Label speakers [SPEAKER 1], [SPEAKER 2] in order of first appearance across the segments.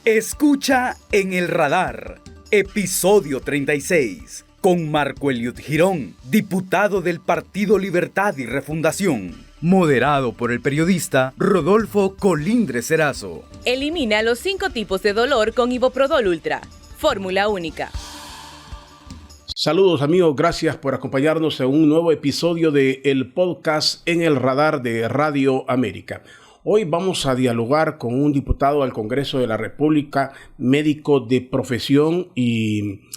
[SPEAKER 1] Escucha En el Radar, episodio 36, con Marco Eliud Girón, diputado del Partido Libertad y Refundación, moderado por el periodista Rodolfo Colindres Erazo.
[SPEAKER 2] Elimina los 5 tipos de dolor con Iboprodol Ultra, fórmula única.
[SPEAKER 3] Saludos amigos, gracias por acompañarnos en un nuevo episodio de el podcast En el Radar de Radio América. Hoy vamos a dialogar con un diputado al Congreso de la República, médico de profesión y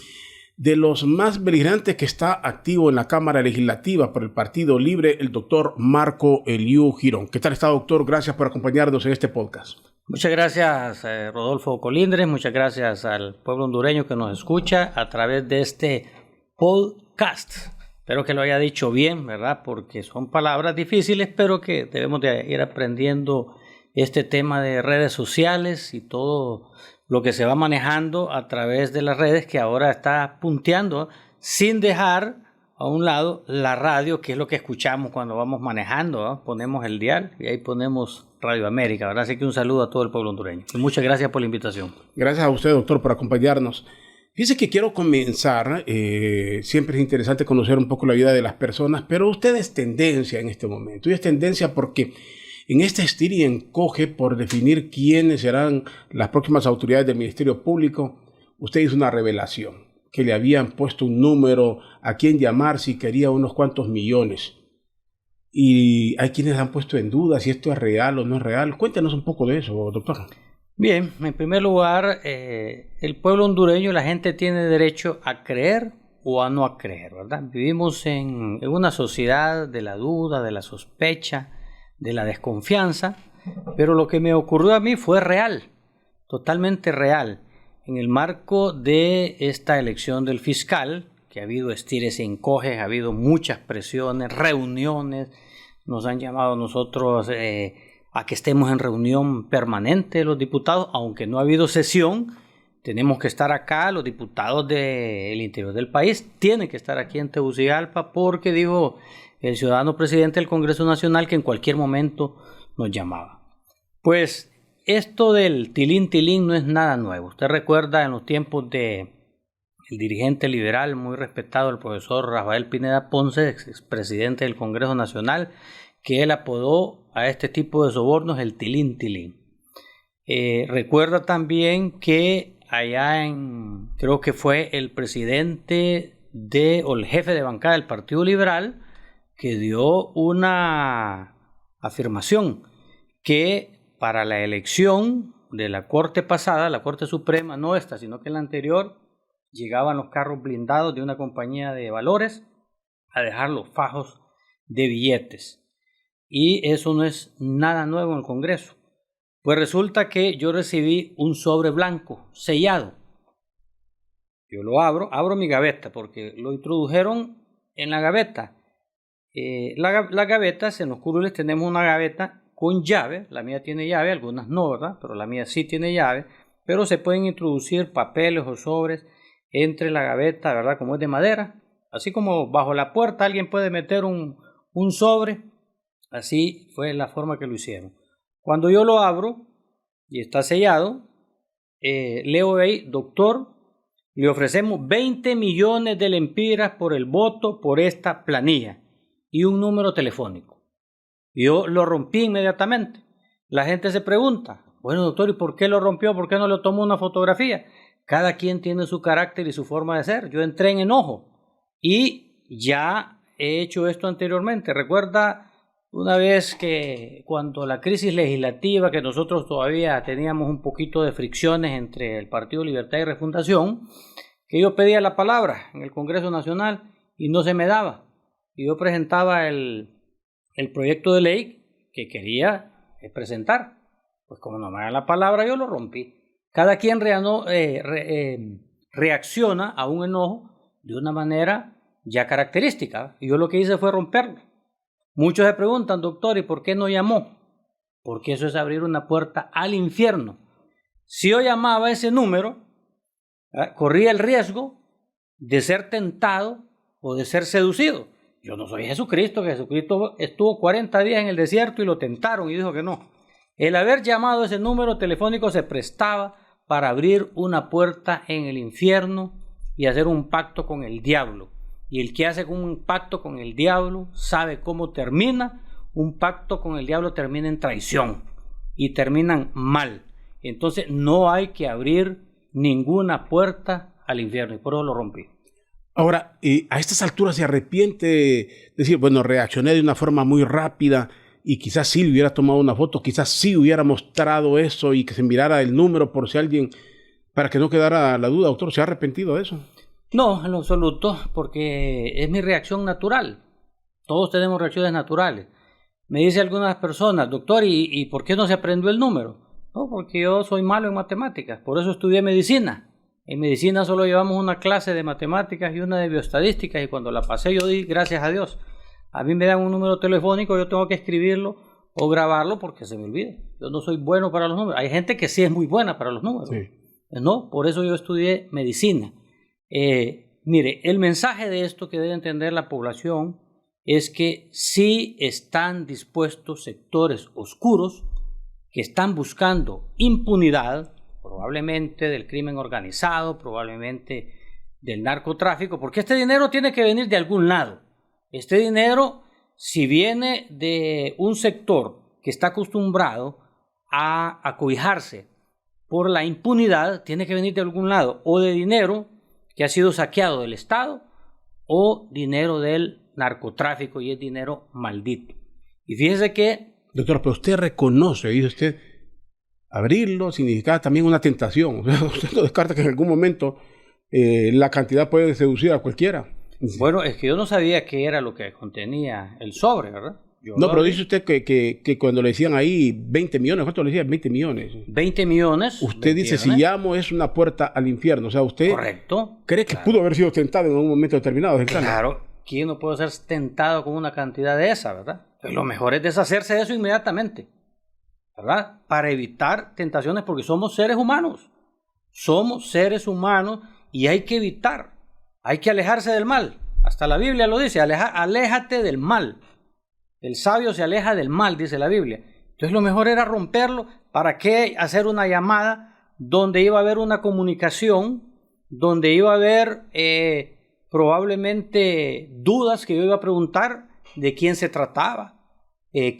[SPEAKER 3] de los más beligerantes que está activo en la Cámara Legislativa por el Partido Libre, el doctor Marco Eliud Girón. ¿Qué tal está, doctor? Gracias por acompañarnos en este podcast.
[SPEAKER 4] Muchas gracias, Rodolfo Colindres. Muchas gracias al pueblo hondureño que nos escucha a través de este podcast. Espero que lo haya dicho bien, ¿verdad? Porque son palabras difíciles, pero que debemos de ir aprendiendo este tema de redes sociales y todo lo que se va manejando a través de las redes, que ahora está punteando sin dejar a un lado la radio, que es lo que escuchamos cuando vamos manejando, ¿no? Ponemos el dial y ahí ponemos Radio América, ¿verdad? Así que un saludo a todo el pueblo hondureño. Y muchas gracias por la invitación.
[SPEAKER 3] Gracias a usted, doctor, por acompañarnos. Fíjese que quiero comenzar, siempre es interesante conocer un poco la vida de las personas, pero usted es tendencia en este momento, y es tendencia porque en este estira y encoge por definir quiénes serán las próximas autoridades del Ministerio Público, usted hizo una revelación, que le habían puesto un número a quién llamar si quería unos cuantos millones, y hay quienes han puesto en duda si esto es real o no es real. Cuéntanos un poco de eso, doctor.
[SPEAKER 4] Bien, en primer lugar, el pueblo hondureño, la gente tiene derecho a creer o a no creer, ¿verdad? Vivimos en una sociedad de la duda, de la sospecha, de la desconfianza, pero lo que me ocurrió a mí fue real, totalmente real. En el marco de esta elección del fiscal, que ha habido estires y encoges, ha habido muchas presiones, reuniones, nos han llamado a nosotros a que estemos en reunión permanente los diputados, aunque no ha habido sesión, tenemos que estar acá, los diputados del interior del país tienen que estar aquí en Tegucigalpa, porque dijo el ciudadano presidente del Congreso Nacional que en cualquier momento nos llamaba. Pues esto del tilín no es nada nuevo. Usted recuerda en los tiempos de el dirigente liberal muy respetado, el profesor Rafael Pineda Ponce, expresidente del Congreso Nacional, que él apodó a este tipo de sobornos el tilín. Recuerda también que allá creo que fue el presidente o el jefe de bancada del Partido Liberal que dio una afirmación que para la elección de la Corte pasada, la Corte Suprema, no esta, sino que la anterior, llegaban los carros blindados de una compañía de valores a dejar los fajos de billetes. Y eso no es nada nuevo en el Congreso. Pues resulta que yo recibí un sobre blanco, sellado. Yo lo abro mi gaveta, porque lo introdujeron en la gaveta. La gaveta, en los curules tenemos una gaveta con llave. La mía tiene llave, algunas no, ¿verdad? Pero la mía sí tiene llave. Pero se pueden introducir papeles o sobres entre la gaveta, ¿verdad? Como es de madera. Así como bajo la puerta alguien puede meter un sobre. Así fue la forma que lo hicieron. Cuando yo lo abro y está sellado, leo ahí: doctor, le ofrecemos 20 millones de lempiras por el voto por esta planilla y un número telefónico. Yo lo rompí inmediatamente. La gente se pregunta, bueno, doctor, ¿y por qué lo rompió? ¿Por qué no le tomó una fotografía? Cada quien tiene su carácter y su forma de ser. Yo entré en enojo y ya he hecho esto anteriormente. Recuerda una vez que cuando la crisis legislativa, que nosotros todavía teníamos un poquito de fricciones entre el Partido Libertad y Refundación, que yo pedía la palabra en el Congreso Nacional y no se me daba. Y yo presentaba el proyecto de ley que quería presentar. Pues como no me daban la palabra, yo lo rompí. Cada quien reacciona a un enojo de una manera ya característica. Y yo lo que hice fue romperlo. Muchos se preguntan, doctor, ¿y por qué no llamó? Porque eso es abrir una puerta al infierno. Si yo llamaba ese número, corría el riesgo de ser tentado o de ser seducido. Yo no soy Jesucristo, que Jesucristo estuvo 40 días en el desierto y lo tentaron y dijo que no. El haber llamado ese número telefónico se prestaba para abrir una puerta en el infierno y hacer un pacto con el diablo. Y el que hace un pacto con el diablo sabe cómo termina. Un pacto con el diablo termina en traición y terminan mal. Entonces no hay que abrir ninguna puerta al infierno, y por eso lo rompí.
[SPEAKER 3] Ahora, a estas alturas se arrepiente de decir, bueno, reaccioné de una forma muy rápida y quizás sí le hubiera tomado una foto, quizás sí hubiera mostrado eso y que se mirara el número por si alguien, para que no quedara la duda, doctor, ¿se ha arrepentido de eso?
[SPEAKER 4] No, en lo absoluto, porque es mi reacción natural. Todos tenemos reacciones naturales. Me dice algunas personas, doctor, ¿y por qué no se aprendió el número? No, porque yo soy malo en matemáticas, por eso estudié medicina. En medicina solo llevamos una clase de matemáticas y una de bioestadísticas, y cuando la pasé yo di gracias a Dios. A mí me dan un número telefónico, yo tengo que escribirlo o grabarlo porque se me olvida. Yo no soy bueno para los números. Hay gente que sí es muy buena para los números. Sí. No, por eso yo estudié medicina. Mire, el mensaje de esto que debe entender la población es que sí están dispuestos sectores oscuros que están buscando impunidad, probablemente del crimen organizado, probablemente del narcotráfico, porque este dinero tiene que venir de algún lado. Este dinero, si viene de un sector que está acostumbrado a acobijarse por la impunidad, tiene que venir de algún lado, o de dinero que ha sido saqueado del Estado, o dinero del narcotráfico, y es dinero maldito. Y fíjese que...
[SPEAKER 3] Doctor, pero usted reconoce, dice usted, abrirlo significa también una tentación. O sea, usted no descarta que en algún momento la cantidad puede seducir a cualquiera.
[SPEAKER 4] Bueno, es que yo no sabía qué era lo que contenía el sobre, ¿verdad?
[SPEAKER 3] No, pero dice usted que cuando le decían ahí 20 millones, ¿cuánto le decían? 20 millones.
[SPEAKER 4] 20 millones.
[SPEAKER 3] Usted dice, si llamo es una puerta al infierno. O sea, usted...
[SPEAKER 4] Correcto.
[SPEAKER 3] ¿Cree que pudo haber sido tentado en un momento determinado?
[SPEAKER 4] Claro. ¿Quién no puede ser tentado con una cantidad de esa, verdad? Pues lo mejor es deshacerse de eso inmediatamente, ¿verdad? Para evitar tentaciones, porque somos seres humanos. Somos seres humanos y hay que evitar, hay que alejarse del mal. Hasta la Biblia lo dice, aléjate del mal. El sabio se aleja del mal, dice la Biblia. Entonces lo mejor era romperlo. ¿Para qué hacer una llamada donde iba a haber una comunicación, donde iba a haber probablemente dudas que yo iba a preguntar de quién se trataba,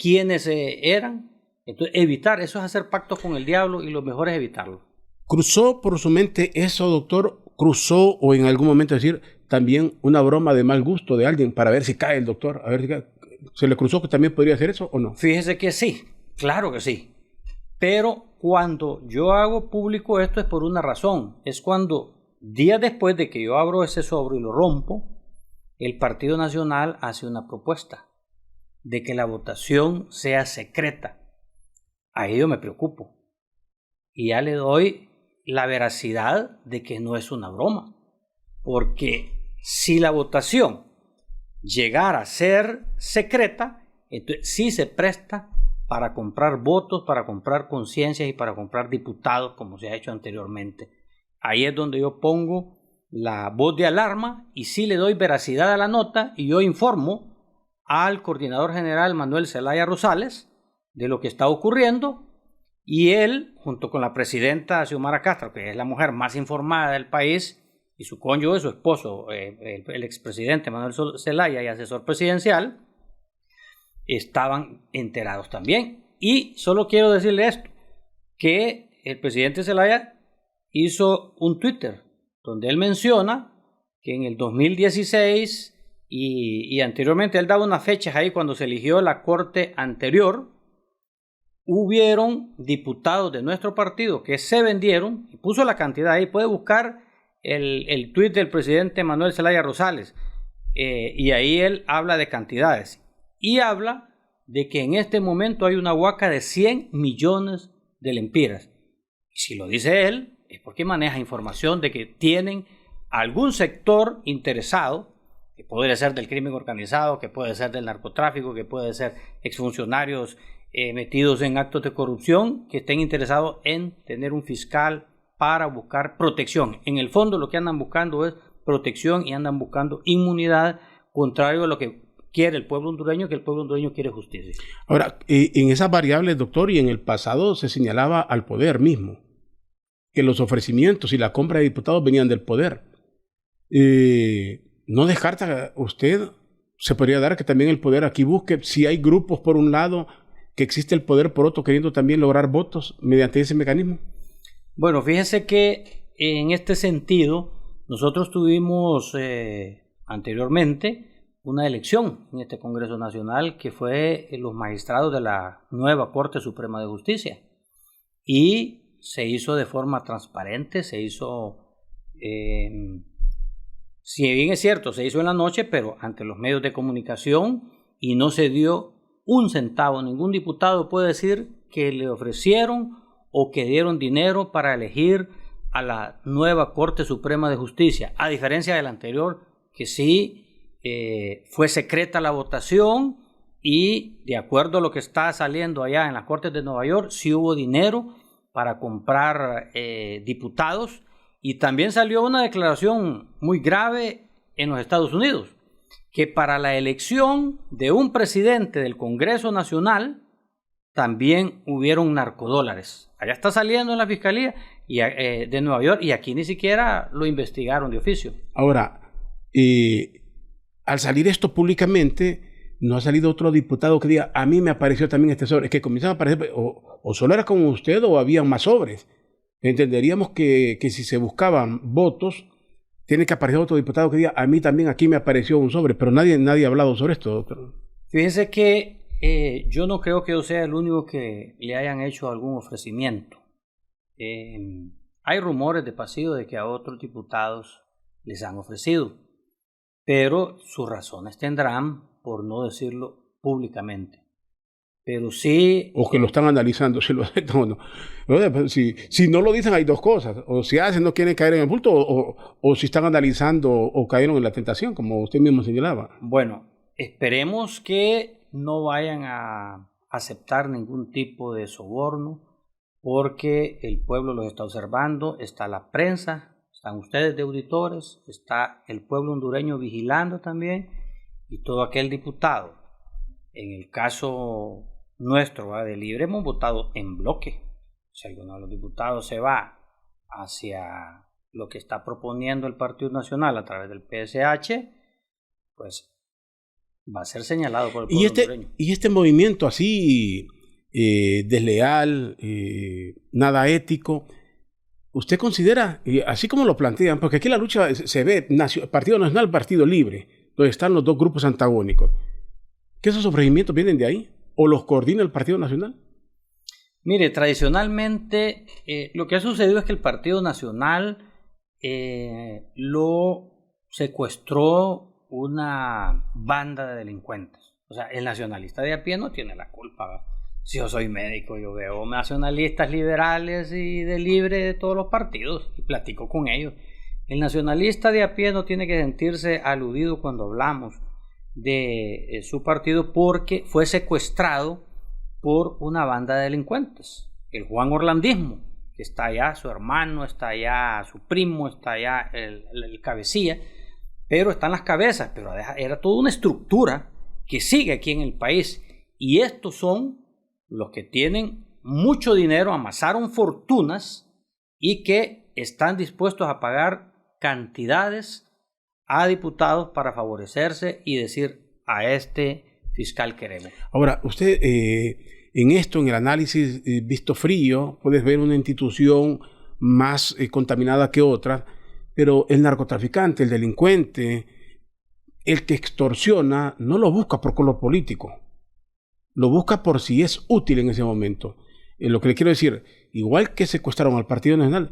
[SPEAKER 4] quiénes eran? Entonces evitar, eso es hacer pactos con el diablo, y lo mejor es evitarlo.
[SPEAKER 3] ¿Cruzó por su mente eso, doctor? ¿Cruzó o en algún momento decir también una broma de mal gusto de alguien para ver si cae el doctor? A ver si cae. ¿Se le cruzó que también podría hacer eso o no?
[SPEAKER 4] Fíjese que sí, claro que sí. Pero cuando yo hago público esto es por una razón. Es cuando, días después de que yo abro ese sobre y lo rompo, el Partido Nacional hace una propuesta de que la votación sea secreta. Ahí yo me preocupo. Y ya le doy la veracidad de que no es una broma. Porque si la votación llegara a ser secreta, entonces sí se presta para comprar votos, para comprar conciencias y para comprar diputados, como se ha hecho anteriormente. Ahí es donde yo pongo la voz de alarma y sí le doy veracidad a la nota, y yo informo al coordinador general Manuel Zelaya Rosales de lo que está ocurriendo, y él, junto con la presidenta Xiomara Castro, que es la mujer más informada del país, y su cónyuge, su esposo, el expresidente Manuel Zelaya y asesor presidencial, estaban enterados también. Y solo quiero decirle esto, que el presidente Zelaya hizo un Twitter donde él menciona que en el 2016 y anteriormente, él daba unas fechas ahí cuando se eligió la corte anterior, hubieron diputados de nuestro partido que se vendieron, y puso la cantidad ahí, puede buscar el tuit del presidente Manuel Zelaya Rosales, y ahí él habla de cantidades, y habla de que en este momento hay una huaca de 100 millones de lempiras. Y si lo dice él, es porque maneja información de que tienen algún sector interesado, que puede ser del crimen organizado, que puede ser del narcotráfico, que puede ser exfuncionarios metidos en actos de corrupción, que estén interesados en tener un fiscal para buscar protección. En el fondo lo que andan buscando es protección y andan buscando inmunidad, contrario a lo que quiere el pueblo hondureño, que el pueblo hondureño quiere justicia.
[SPEAKER 3] Ahora, en esas variables, doctor, y en el pasado se señalaba al poder mismo. que los ofrecimientos y la compra de diputados venían del poder. ¿No descarta usted, se podría dar que también el poder aquí busque, si hay grupos por un lado, que existe el poder por otro, queriendo también lograr votos mediante ese mecanismo?
[SPEAKER 4] Bueno, fíjese que en este sentido, nosotros tuvimos anteriormente una elección en este Congreso Nacional que fue los magistrados de la nueva Corte Suprema de Justicia, y se hizo de forma transparente, se hizo, si bien es cierto, se hizo en la noche, pero ante los medios de comunicación, y no se dio un centavo. Ningún diputado puede decir que le ofrecieron o que dieron dinero para elegir a la nueva Corte Suprema de Justicia, a diferencia del anterior, que sí fue secreta la votación, y de acuerdo a lo que está saliendo allá en las Cortes de Nueva York, sí hubo dinero para comprar diputados, y también salió una declaración muy grave en los Estados Unidos, que para la elección de un presidente del Congreso Nacional también hubieron narcodólares. Allá está saliendo en la Fiscalía de Nueva York, y aquí ni siquiera lo investigaron de oficio.
[SPEAKER 3] Ahora, al salir esto públicamente, no ha salido otro diputado que diga, a mí me apareció también este sobre. Es que comenzaron a aparecer, o solo era como usted o había más sobres. Entenderíamos que si se buscaban votos, tiene que aparecer otro diputado que diga, a mí también aquí me apareció un sobre, pero nadie ha hablado sobre esto, doctor.
[SPEAKER 4] Fíjese que yo no creo que yo sea el único que le hayan hecho algún ofrecimiento. Hay rumores de pasillo de que a otros diputados les han ofrecido, pero sus razones tendrán por no decirlo públicamente. Pero sí...
[SPEAKER 3] O que lo están analizando, si lo aceptan o no. Si no lo dicen, hay dos cosas. O si hacen, no quieren caer en el bulto, o si están analizando o cayeron en la tentación, como usted mismo señalaba.
[SPEAKER 4] Bueno, esperemos que no vayan a aceptar ningún tipo de soborno, porque el pueblo los está observando, está la prensa, están ustedes de auditores, está el pueblo hondureño vigilando también, y todo aquel diputado. En el caso nuestro, de Libre, hemos votado en bloque. Si alguno de los diputados se va hacia lo que está proponiendo el Partido Nacional a través del PSH, pues va a ser señalado por el pueblo hondureño.
[SPEAKER 3] Y este movimiento así desleal, nada ético, ¿usted considera, así como lo plantean, porque aquí la lucha se ve, Partido Nacional, Partido Libre, donde están los dos grupos antagónicos, que esos ofrecimientos vienen de ahí? ¿O los coordina el Partido Nacional?
[SPEAKER 4] Mire, tradicionalmente lo que ha sucedido es que el Partido Nacional lo secuestró una banda de delincuentes. O sea, el nacionalista de a pie no tiene la culpa. Si yo soy médico, yo veo nacionalistas liberales y de Libre de todos los partidos y platico con ellos. El nacionalista de a pie no tiene que sentirse aludido cuando hablamos de su partido, porque fue secuestrado por una banda de delincuentes. El Juan Orlandismo, que está allá, su hermano, está allá su primo, está allá el cabecilla, pero están las cabezas, pero era toda una estructura que sigue aquí en el país, y estos son los que tienen mucho dinero, amasaron fortunas y que están dispuestos a pagar cantidades a diputados para favorecerse y decir, a este fiscal queremos.
[SPEAKER 3] Ahora, usted en esto, en el análisis visto frío, puedes ver una institución más contaminada que otra, pero el narcotraficante, el delincuente, el que extorsiona, no lo busca por color político, lo busca por si es útil en ese momento. Lo que le quiero decir, igual que secuestraron al Partido Nacional,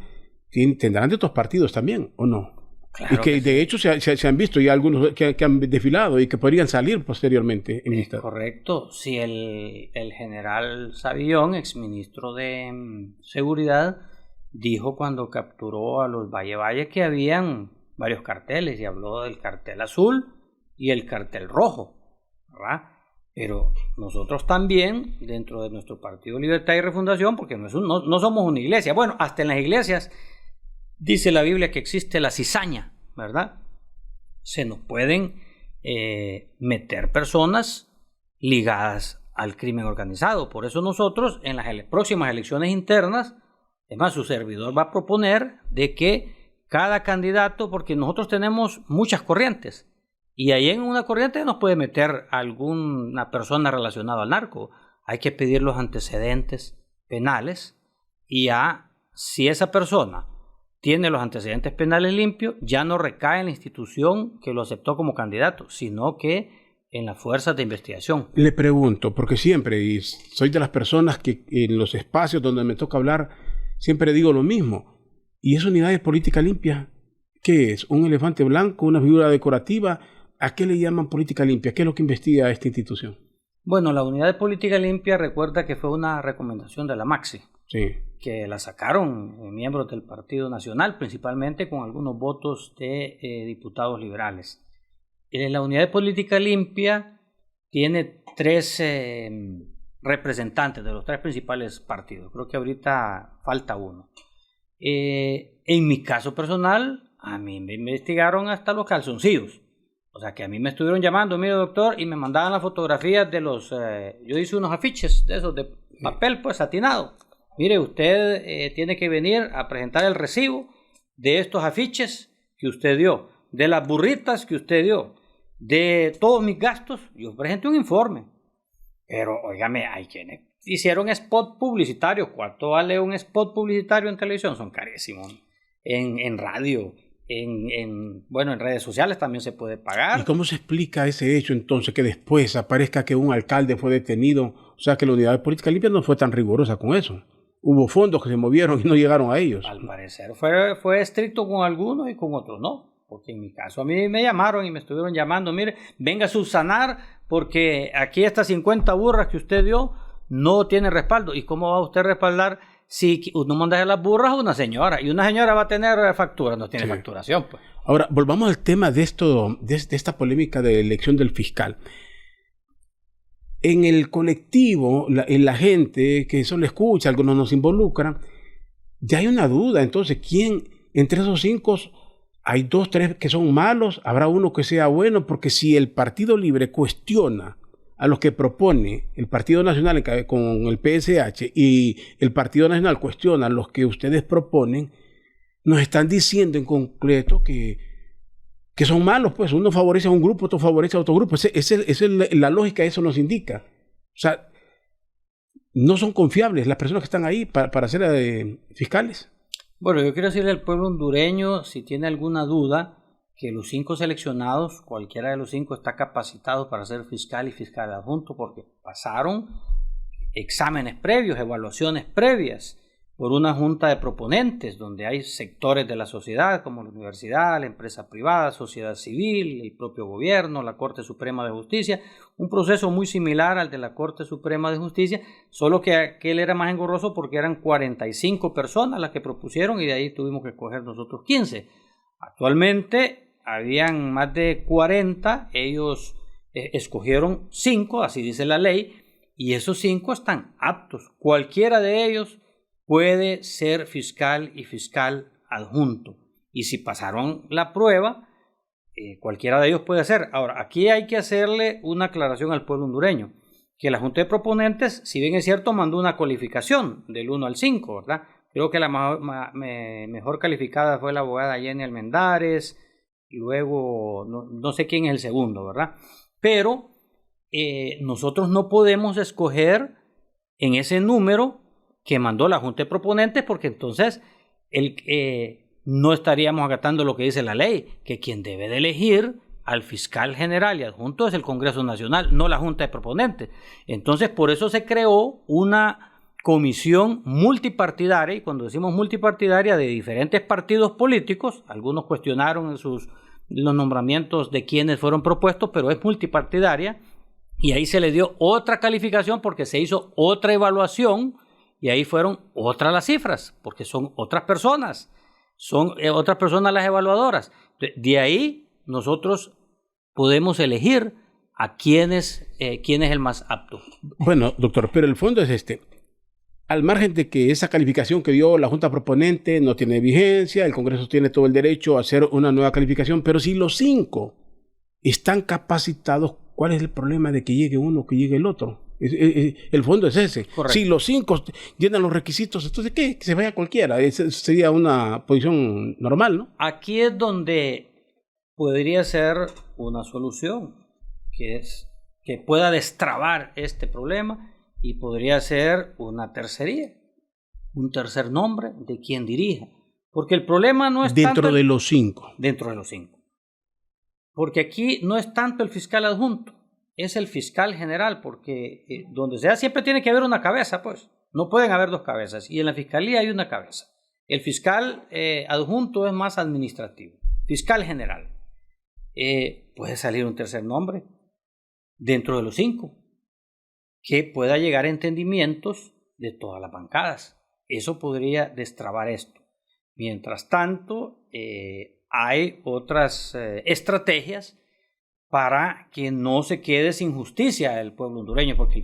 [SPEAKER 3] tendrán de otros partidos también, ¿o no?
[SPEAKER 4] Claro,
[SPEAKER 3] y que de hecho se han visto ya algunos que han desfilado y que podrían salir posteriormente en esta.
[SPEAKER 4] Correcto. Si el general Savillón, exministro de Seguridad, dijo cuando capturó a los Valle que habían varios carteles, y habló del cartel azul y el cartel rojo, ¿verdad? Pero nosotros también, dentro de nuestro Partido Libertad y Refundación, porque no somos una iglesia, bueno, hasta en las iglesias dice la Biblia que existe la cizaña, ¿verdad? Se nos pueden meter personas ligadas al crimen organizado. Por eso nosotros en las próximas elecciones internas Es más, su servidor va a proponer de que cada candidato, porque nosotros tenemos muchas corrientes, y ahí en una corriente nos puede meter alguna persona relacionada al narco. Hay que pedir los antecedentes penales y si esa persona tiene los antecedentes penales limpios, ya no recae en la institución que lo aceptó como candidato, sino que en las fuerzas de investigación.
[SPEAKER 3] Le pregunto, porque siempre, y soy de las personas que en los espacios donde me toca hablar, siempre digo lo mismo. ¿Y esa unidad de política limpia qué es? ¿Un elefante blanco? ¿Una figura decorativa? ¿A qué le llaman política limpia? ¿Qué es lo que investiga esta institución?
[SPEAKER 4] Bueno, la unidad de política limpia recuerda que fue una recomendación de la Maxi,
[SPEAKER 3] Sí.
[SPEAKER 4] que la sacaron miembros del Partido Nacional, principalmente con algunos votos de diputados liberales. La unidad de política limpia tiene 3 representantes de los 3 principales partidos. Creo que ahorita falta uno. En mi caso personal, a mí me investigaron hasta los calzoncillos. O sea, que a mí me estuvieron llamando, mire doctor, y me mandaban las fotografías de los... yo hice unos afiches de esos de papel, pues, satinado. Mire, usted tiene que venir a presentar el recibo de estos afiches que usted dio, de las burritas que usted dio, de todos mis gastos. Yo presenté un informe. Pero, óigame, hay quienes hicieron spot publicitario. ¿Cuánto vale un spot publicitario en televisión? Son carísimos. En radio, en redes sociales también se puede pagar.
[SPEAKER 3] ¿Y cómo se explica ese hecho entonces que después aparezca que un alcalde fue detenido? O sea, que la unidad de política limpia no fue tan rigurosa con eso. Hubo fondos que se movieron y no llegaron a ellos.
[SPEAKER 4] Al parecer fue estricto con algunos y con otros no. Porque en mi caso a mí me llamaron y me estuvieron llamando, mire, venga a subsanar porque aquí estas 50 burras que usted dio no tiene respaldo. ¿Y cómo va usted a respaldar si uno manda a las burras a una señora? Y una señora va a tener factura, no tiene facturación. Pues.
[SPEAKER 3] Ahora, volvamos al tema de esta polémica de elección del fiscal. En el colectivo, en la gente que eso le escucha, algunos nos involucran, ya hay una duda. Entonces, ¿quién entre esos 5 hay 2, 3 que son malos? ¿Habrá uno que sea bueno? Porque si el Partido Libre cuestiona a los que propone el Partido Nacional con el PSH y el Partido Nacional cuestiona a los que ustedes proponen, nos están diciendo en concreto que son malos, pues uno favorece a un grupo, otro favorece a otro grupo. Esa es la lógica, eso nos indica. O sea, no son confiables las personas que están ahí para ser fiscales.
[SPEAKER 4] Bueno, yo quiero decirle al pueblo hondureño, si tiene alguna duda, que los 5 seleccionados, cualquiera de los 5 está capacitado para ser fiscal y fiscal adjunto porque pasaron exámenes previos, evaluaciones previas por una junta de proponentes donde hay sectores de la sociedad como la universidad, la empresa privada, sociedad civil, el propio gobierno, la Corte Suprema de Justicia, un proceso muy similar al de la Corte Suprema de Justicia, solo que aquel era más engorroso porque eran 45 personas las que propusieron y de ahí tuvimos que escoger nosotros 15. Actualmente habían más de 40, ellos escogieron 5, así dice la ley, y esos 5 están aptos. Cualquiera de ellos puede ser fiscal y fiscal adjunto. Y si pasaron la prueba, cualquiera de ellos puede ser. Ahora, aquí hay que hacerle una aclaración al pueblo hondureño, que la Junta de Proponentes, si bien es cierto, mandó una calificación del 1 al 5, ¿verdad? Creo que la mejor calificada fue la abogada Jenny Almendares, y luego no sé quién es el segundo, ¿verdad? Pero nosotros no podemos escoger en ese número que mandó la Junta de Proponentes, porque entonces no estaríamos acatando lo que dice la ley, que quien debe de elegir al fiscal general y adjunto es el Congreso Nacional, no la Junta de Proponentes. Entonces, por eso se creó una comisión multipartidaria, y cuando decimos multipartidaria, de diferentes partidos políticos, algunos cuestionaron los nombramientos de quienes fueron propuestos, pero es multipartidaria, y ahí se le dio otra calificación porque se hizo otra evaluación. Y ahí fueron otras las cifras, porque son otras personas las evaluadoras. De ahí nosotros podemos elegir a quién es el más apto.
[SPEAKER 3] Bueno, doctor, pero el fondo es este. Al margen de que esa calificación que dio la Junta Proponente no tiene vigencia, el Congreso tiene todo el derecho a hacer una nueva calificación, pero si los 5 están capacitados, ¿cuál es el problema de que llegue uno o que llegue el otro? El fondo es ese.
[SPEAKER 4] Correcto.
[SPEAKER 3] Si los 5 llenan los requisitos, entonces ¿qué? Que se vaya cualquiera. Esa sería una posición normal, ¿no?
[SPEAKER 4] Aquí es donde podría ser una solución, que es que pueda destrabar este problema, y podría ser una tercería, un tercer nombre de quien dirija. Porque el problema no es
[SPEAKER 3] dentro de los 5.
[SPEAKER 4] Dentro de los 5. Porque aquí no es tanto el fiscal adjunto, es el fiscal general, porque donde sea siempre tiene que haber una cabeza, pues. No pueden haber 2 cabezas, y en la fiscalía hay una cabeza. El fiscal adjunto es más administrativo. Fiscal general. Puede salir un tercer nombre dentro de los 5 que pueda llegar a entendimientos de todas las bancadas. Eso podría destrabar esto. Mientras tanto, hay otras estrategias para que no se quede sin justicia el pueblo hondureño, porque el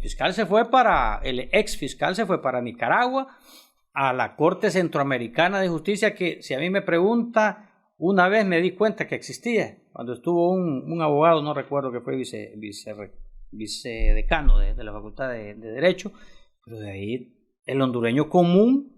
[SPEAKER 4] ex fiscal se fue para Nicaragua, a la Corte Centroamericana de Justicia, que si a mí me pregunta, una vez me di cuenta que existía, cuando estuvo un abogado, no recuerdo, que fue vicedecano de la Facultad de Derecho, pero de ahí el hondureño común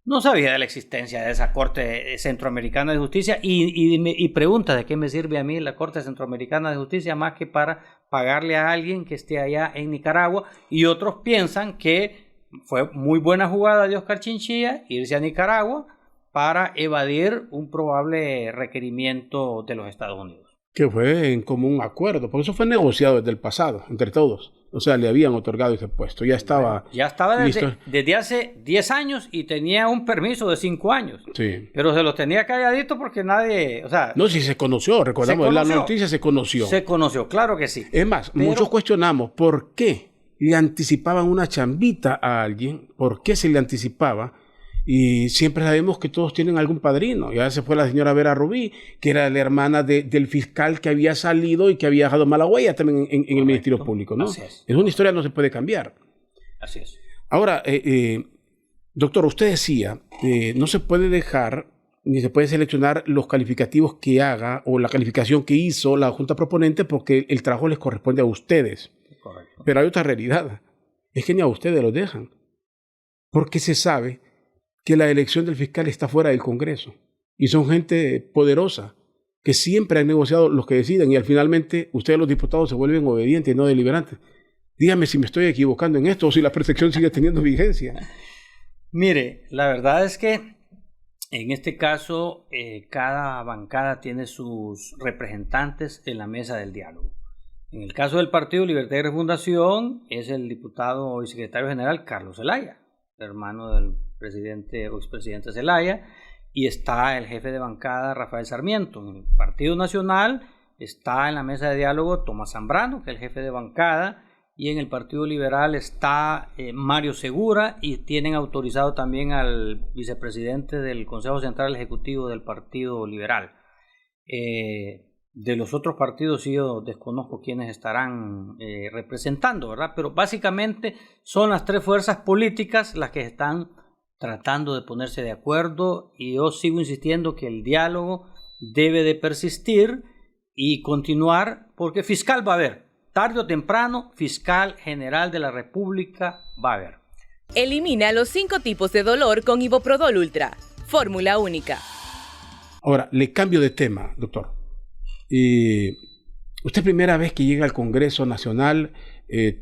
[SPEAKER 4] no sabía de la existencia de esa Corte Centroamericana de Justicia, y pregunta de qué me sirve a mí la Corte Centroamericana de Justicia más que para pagarle a alguien que esté allá en Nicaragua. Y otros piensan que fue muy buena jugada de Oscar Chinchilla irse a Nicaragua para evadir un probable requerimiento de los Estados Unidos.
[SPEAKER 3] Que fue en común acuerdo, porque eso fue negociado desde el pasado, entre todos. O sea, le habían otorgado ese puesto, ya estaba
[SPEAKER 4] desde hace 10 años, y tenía un permiso de 5 años.
[SPEAKER 3] Sí.
[SPEAKER 4] Pero se lo tenía calladito porque nadie, o sea...
[SPEAKER 3] No, si se conoció, recordamos, la noticia se conoció.
[SPEAKER 4] Se conoció, claro que sí.
[SPEAKER 3] Es más, muchos cuestionamos por qué le anticipaban una chambita a alguien, por qué se le anticipaba. Y siempre sabemos que todos tienen algún padrino. Ya se fue la señora Vera Rubí, que era la hermana del fiscal que había salido y que había dejado mala huella también en el Ministerio Público, ¿no?
[SPEAKER 4] Así es.
[SPEAKER 3] Es una historia que no se puede cambiar.
[SPEAKER 4] Así es.
[SPEAKER 3] Ahora, doctor, usted decía, no se puede dejar ni se puede seleccionar los calificativos que haga o la calificación que hizo la Junta Proponente, porque el trabajo les corresponde a ustedes.
[SPEAKER 4] Correcto.
[SPEAKER 3] Pero hay otra realidad, es que ni a ustedes los dejan, porque se sabe que la elección del fiscal está fuera del Congreso y son gente poderosa que siempre han negociado los que deciden, y al finalmente ustedes los diputados se vuelven obedientes y no deliberantes. Dígame si me estoy equivocando en esto o si la percepción sigue teniendo vigencia.
[SPEAKER 4] Mire, la verdad es que en este caso cada bancada tiene sus representantes en la mesa del diálogo. En el caso del Partido Libertad y Refundación es el diputado y secretario general Carlos Zelaya, hermano del presidente o expresidente Zelaya, y está el jefe de bancada Rafael Sarmiento. En el Partido Nacional está en la mesa de diálogo Tomás Zambrano, que es el jefe de bancada, y en el Partido Liberal está Mario Segura, y tienen autorizado también al vicepresidente del Consejo Central Ejecutivo del Partido Liberal. De los otros partidos sí yo desconozco quiénes estarán representando, ¿verdad? Pero básicamente son las tres fuerzas políticas las que están tratando de ponerse de acuerdo, y yo sigo insistiendo que el diálogo debe de persistir y continuar, porque fiscal va a haber, tarde o temprano, fiscal general de la República va a haber.
[SPEAKER 2] Elimina los 5 tipos de dolor con Iboprodol Ultra, fórmula única.
[SPEAKER 3] Ahora, le cambio de tema, doctor. Usted primera vez que llega al Congreso Nacional,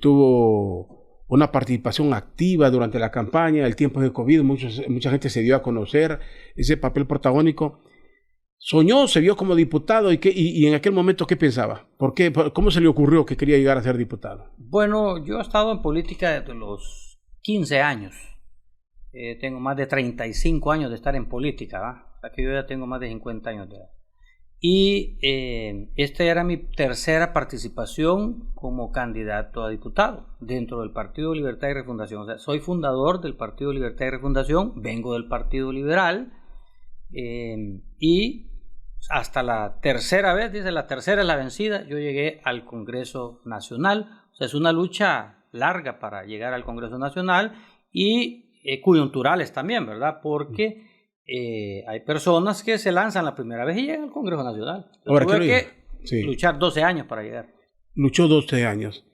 [SPEAKER 3] tuvo una participación activa durante la campaña, el tiempo de COVID, mucha gente se dio a conocer ese papel protagónico. ¿Soñó, se vio como diputado y en aquel momento qué pensaba? ¿Cómo se le ocurrió que quería llegar a ser diputado?
[SPEAKER 4] Bueno, yo he estado en política desde los 15 años. Tengo más de 35 años de estar en política, ¿va? O sea que yo ya tengo más de 50 años de edad. Y esta era mi tercera participación como candidato a diputado dentro del Partido Libertad y Refundación. O sea, soy fundador del Partido Libertad y Refundación, vengo del Partido Liberal, y hasta la tercera vez, dice, la tercera es la vencida, yo llegué al Congreso Nacional. O sea, es una lucha larga para llegar al Congreso Nacional, y coyunturales también, ¿verdad? Porque hay personas que se lanzan la primera vez y llegan al Congreso Nacional. Yo tuve que luchar 12 años para llegar.
[SPEAKER 3] Luchó 12 años.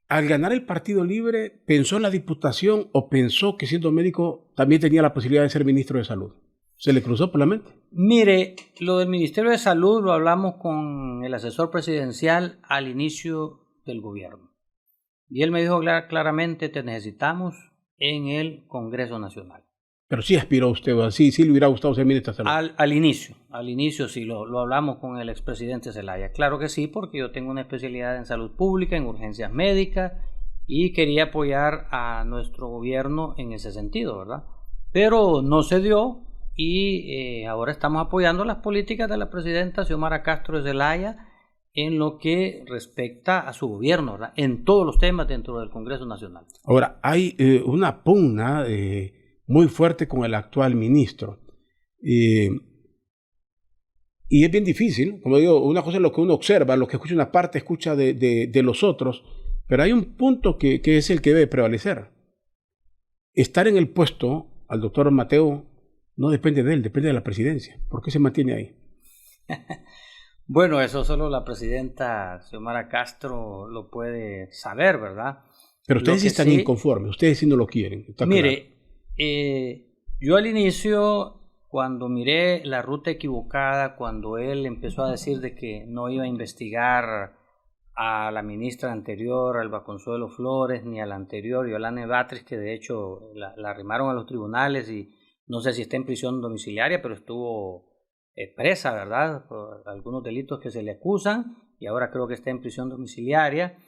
[SPEAKER 3] al ganar el Partido Libre, ¿pensó en la diputación o pensó que siendo médico también tenía la posibilidad de ser ministro de Salud? ¿Se le cruzó por la mente?
[SPEAKER 4] Mire, lo del Ministerio de Salud lo hablamos con el asesor presidencial al inicio del gobierno. Y él me dijo claramente, te necesitamos en el Congreso Nacional.
[SPEAKER 3] Pero sí aspiró usted, sí le hubiera gustado ser ministro de Salud.
[SPEAKER 4] Al inicio sí, lo hablamos con el expresidente Zelaya. Claro que sí, porque yo tengo una especialidad en salud pública, en urgencias médicas, y quería apoyar a nuestro gobierno en ese sentido, ¿verdad? Pero no se dio, y ahora estamos apoyando las políticas de la presidenta Xiomara Castro de Zelaya en lo que respecta a su gobierno, ¿verdad? En todos los temas dentro del Congreso Nacional.
[SPEAKER 3] Ahora, hay una pugna muy fuerte con el actual ministro. Y es bien difícil, como digo, una cosa es lo que uno observa, lo que escucha una parte, escucha de los otros, pero hay un punto que es el que debe prevalecer. Estar en el puesto al doctor Mateo no depende de él, depende de la presidencia. ¿Por qué se mantiene ahí?
[SPEAKER 4] Bueno, eso solo la presidenta Xiomara Castro lo puede saber, ¿verdad?
[SPEAKER 3] Pero ustedes sí están inconformes, ustedes sí no lo quieren.
[SPEAKER 4] Mire, yo al inicio, cuando miré la ruta equivocada, cuando él empezó a decir de que no iba a investigar a la ministra anterior, Alba Consuelo Flores, ni a la anterior, Yolanda Batres, que de hecho la arrimaron a los tribunales y no sé si está en prisión domiciliaria, pero estuvo presa, ¿verdad? Por algunos delitos que se le acusan, y ahora creo que está en prisión domiciliaria.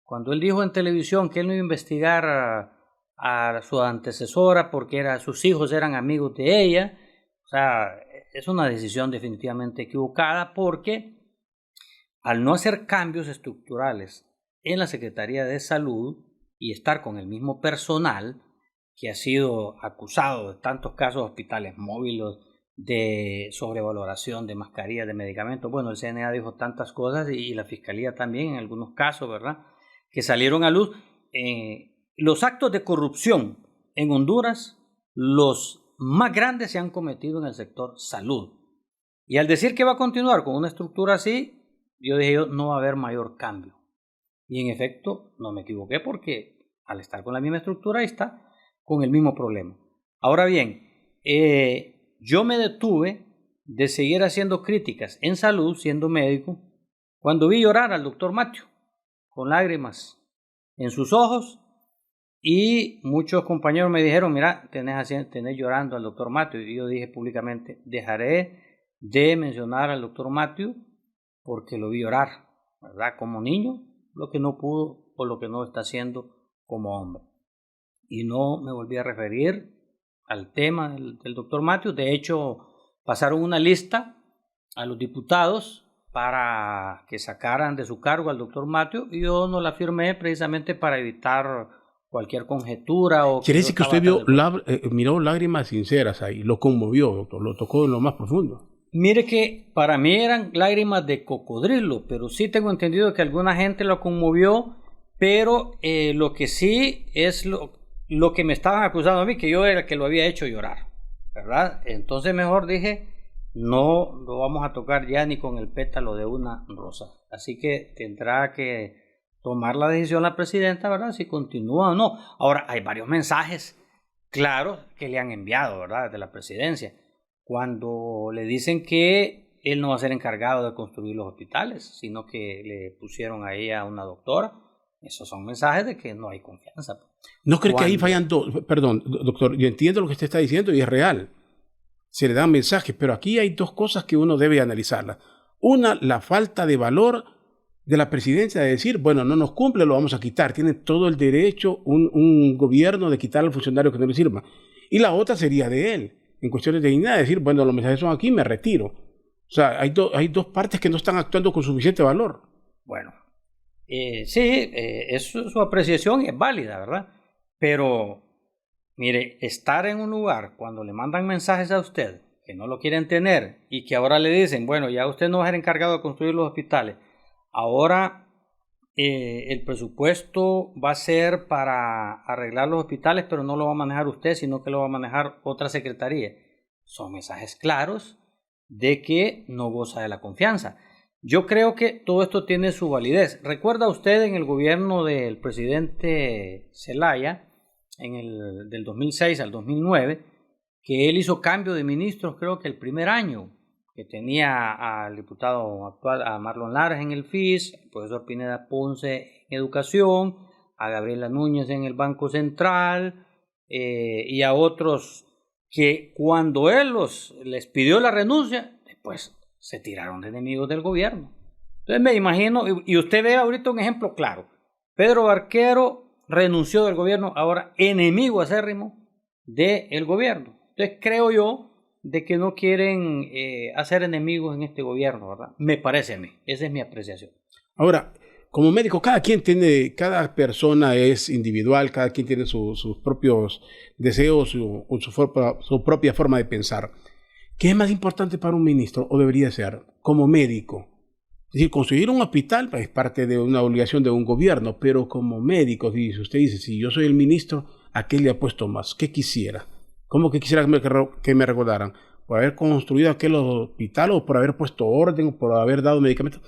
[SPEAKER 4] Cuando él dijo en televisión que él no iba a investigar a su antecesora porque sus hijos eran amigos de ella, o sea, es una decisión definitivamente equivocada, porque al no hacer cambios estructurales en la Secretaría de Salud y estar con el mismo personal que ha sido acusado de tantos casos de hospitales móviles, de sobrevaloración de mascarillas, de medicamentos, bueno, el CNA dijo tantas cosas y la Fiscalía también en algunos casos, ¿verdad?, que salieron a luz. Los actos de corrupción en Honduras, los más grandes se han cometido en el sector salud. Y al decir que va a continuar con una estructura así, yo dije, no va a haber mayor cambio. Y en efecto, no me equivoqué, porque al estar con la misma estructura, ahí está con el mismo problema. Ahora bien, yo me detuve de seguir haciendo críticas en salud, siendo médico, cuando vi llorar al doctor Matthew, con lágrimas en sus ojos, y muchos compañeros me dijeron, mira, tenés llorando al doctor Matthew, y yo dije públicamente, dejaré de mencionar al doctor Matthew porque lo vi llorar, ¿verdad?, como niño, lo que no pudo o lo que no está haciendo como hombre. Y no me volví a referir al tema del doctor Matthew. De hecho, pasaron una lista a los diputados para que sacaran de su cargo al doctor Matthew, y yo no la firmé precisamente para evitar cualquier conjetura.
[SPEAKER 3] Quiere decir que usted miró lágrimas sinceras ahí, lo conmovió, doctor, lo tocó en lo más profundo.
[SPEAKER 4] Mire que para mí eran lágrimas de cocodrilo, pero sí tengo entendido que alguna gente lo conmovió, pero lo que sí es lo que me estaban acusando a mí, que yo era el que lo había hecho llorar, ¿verdad? Entonces mejor dije, no lo vamos a tocar ya ni con el pétalo de una rosa. Así que tendrá que tomar la decisión la presidenta, ¿verdad?, si continúa o no. Ahora, hay varios mensajes claros que le han enviado, ¿verdad?, desde la presidencia, cuando le dicen que él no va a ser encargado de construir los hospitales, sino que le pusieron ahí a una doctora. Esos son mensajes de que no hay confianza.
[SPEAKER 3] ¿No cree que ahí fallan dos? Perdón, doctor, yo entiendo lo que usted está diciendo y es real. Se le dan mensajes, pero aquí hay dos cosas que uno debe analizarlas. Una, la falta de valor de la presidencia de decir, bueno, no nos cumple, lo vamos a quitar. Tiene todo el derecho un gobierno de quitar al funcionario que no le sirva. Y la otra sería de él, en cuestiones de dignidad, decir, bueno, los mensajes son aquí, me retiro. O sea, hay dos partes que no están actuando con suficiente valor.
[SPEAKER 4] Bueno, su apreciación es válida, ¿verdad? Pero, mire, estar en un lugar cuando le mandan mensajes a usted que no lo quieren tener y que ahora le dicen, bueno, ya usted no va a ser encargado de construir los hospitales, ahora el presupuesto va a ser para arreglar los hospitales, pero no lo va a manejar usted, sino que lo va a manejar otra secretaría. Son mensajes claros de que no goza de la confianza. Yo creo que todo esto tiene su validez. ¿Recuerda usted en el gobierno del presidente Zelaya, del 2006 al 2009, que él hizo cambio de ministros, creo que el primer año, que tenía al diputado actual, a Marlon Lares en el FIS, al profesor Pineda Ponce en Educación, a Gabriela Núñez en el Banco Central, y a otros que cuando él les pidió la renuncia, después se tiraron de enemigos del gobierno? Entonces me imagino, y usted ve ahorita un ejemplo claro, Pedro Barquero renunció del gobierno, ahora enemigo acérrimo del gobierno. Entonces creo yo de que no quieren hacer enemigos en este gobierno, ¿verdad? Me parece a mí, esa es mi apreciación.
[SPEAKER 3] Ahora, como médico, cada persona es individual, cada quien tiene sus propios deseos, su propia forma de pensar. ¿Qué es más importante para un ministro, o debería ser, como médico? Es decir, construir un hospital es parte de una obligación de un gobierno, pero como médico, usted dice, si yo soy el ministro, ¿a qué le apuesto más? ¿Qué quisiera? ¿Cómo que quisiera que me recordaran? ¿Por haber construido aquel hospital, o por haber puesto orden, o por haber dado medicamentos?